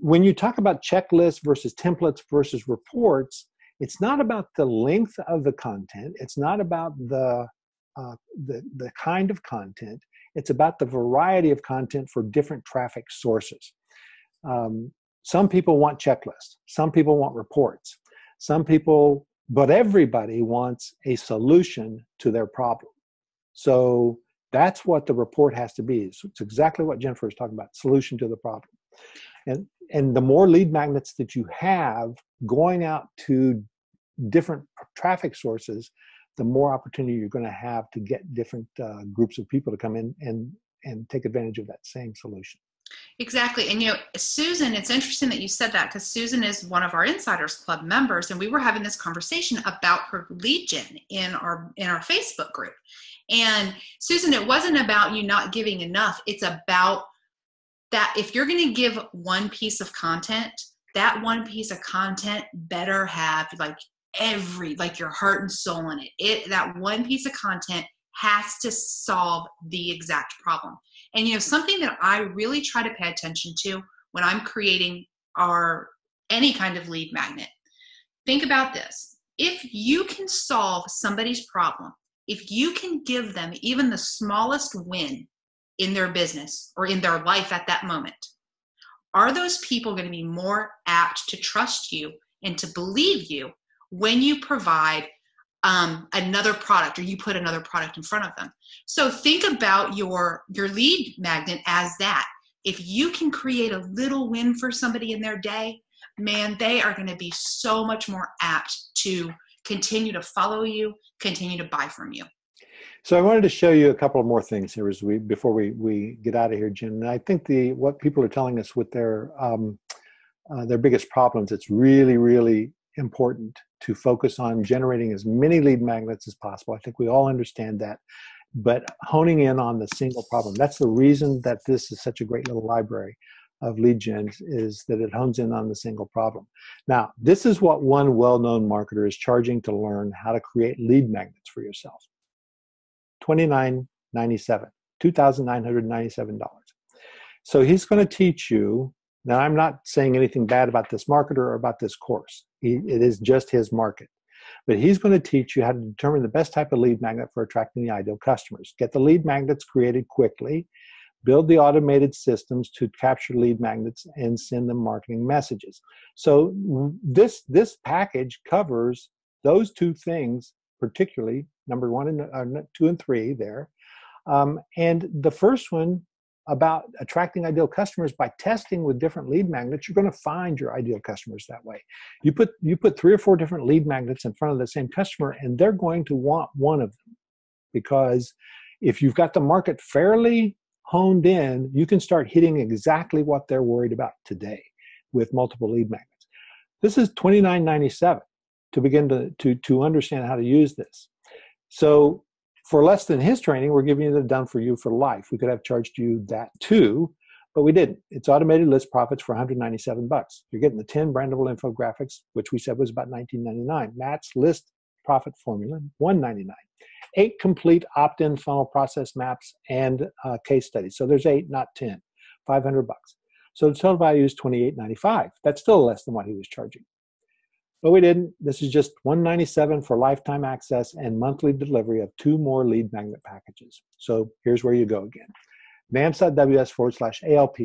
when you talk about checklists versus templates versus reports, it's not about the length of the content. It's not about the kind of content. It's about the variety of content for different traffic sources. Some people want checklists. Some people want reports. But everybody wants a solution to their problem. So that's what the report has to be. So it's exactly what Jennifer is talking about, solution to the problem. And the more lead magnets that you have going out to different traffic sources, the more opportunity you're going to have to get different groups of people to come in and take advantage of that same solution. Exactly. And Susan, it's interesting that you said that, because Susan is one of our Insiders Club members, and we were having this conversation about her lead gen in our Facebook group. And Susan, it wasn't about you not giving enough. It's about that if you're going to give one piece of content, that one piece of content better have like your heart and soul in it. That one piece of content has to solve the exact problem. And something that I really try to pay attention to when I'm creating any kind of lead magnet, think about this. If you can solve somebody's problem, if you can give them even the smallest win in their business or in their life at that moment, are those people going to be more apt to trust you and to believe you when you provide another product, or you put another product in front of them? So think about your lead magnet as that. If you can create a little win for somebody in their day, man, they are going to be so much more apt to continue to follow you, continue to buy from you. So I wanted to show you a couple of more things here before we get out of here, Jen. And I think what people are telling us with their biggest problems, it's really, really important to focus on generating as many lead magnets as possible. I think we all understand that, but honing in on the single problem. That's the reason that this is such a great little library. of lead gen is that it hones in on the single problem. Now, this is what one well-known marketer is charging to learn how to create lead magnets for yourself. $29.97, $2,997. So he's going to teach you. Now, I'm not saying anything bad about this marketer or about this course. It is just his market. But he's going to teach you how to determine the best type of lead magnet for attracting the ideal customers. Get the lead magnets created quickly. Build the automated systems to capture lead magnets and send them marketing messages. So this package covers those two things, particularly number 2 and 3 there. And the first one about attracting ideal customers by testing with different lead magnets, you're going to find your ideal customers that way. You put 3 or 4 different lead magnets in front of the same customer, and they're going to want one of them, because if you've got the market fairly honed in, you can start hitting exactly what they're worried about today with multiple lead magnets. This is $29.97 to begin to understand how to use this. So for less than his training, we're giving you the done for you for life. We could have charged you that too, but we didn't. It's automated list profits for $197. You're getting the 10 brandable infographics, which we said was about $19.99. Matt's list profit formula, $199. 8 complete opt-in funnel process maps and case studies. So there's 8, not 10. $500. So the total value is $28.95. That's still less than what he was charging. But we didn't. This is just $197 for lifetime access and monthly delivery of 2 more lead magnet packages. So here's where you go again. MyNAMS.ws/ALP.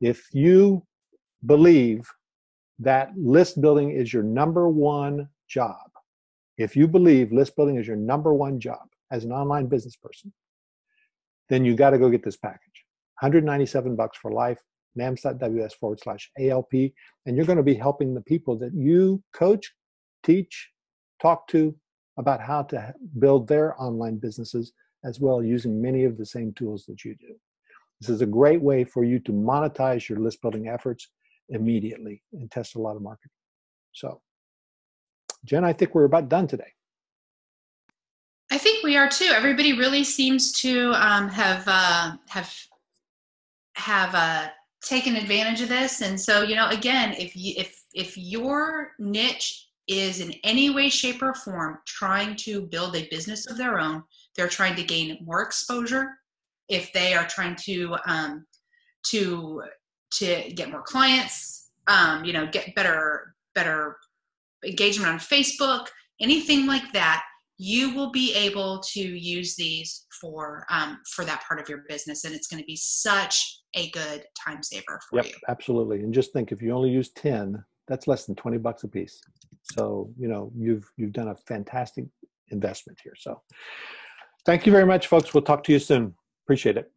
If you believe that list building is your number one job, if you believe list building is your number one job as an online business person, then you got to go get this package. $197 for life, MyNAMS.ws/ALP, and you're going to be helping the people that you coach, teach, talk to about how to build their online businesses as well, using many of the same tools that you do. This is a great way for you to monetize your list building efforts immediately and test a lot of marketing. So, Jen, I think we're about done today. I think we are too. Everybody really seems to have taken advantage of this. And so, again, if your niche is in any way, shape, or form trying to build a business of their own, they're trying to gain more exposure. If they are trying to get more clients, get better engagement on Facebook, anything like that, you will be able to use these for that part of your business, and it's going to be such a good time saver for you. Absolutely. And just think, if you only use 10, that's less than $20 a piece. So you've done a fantastic investment here. So thank you very much, folks. We'll talk to you soon. Appreciate it.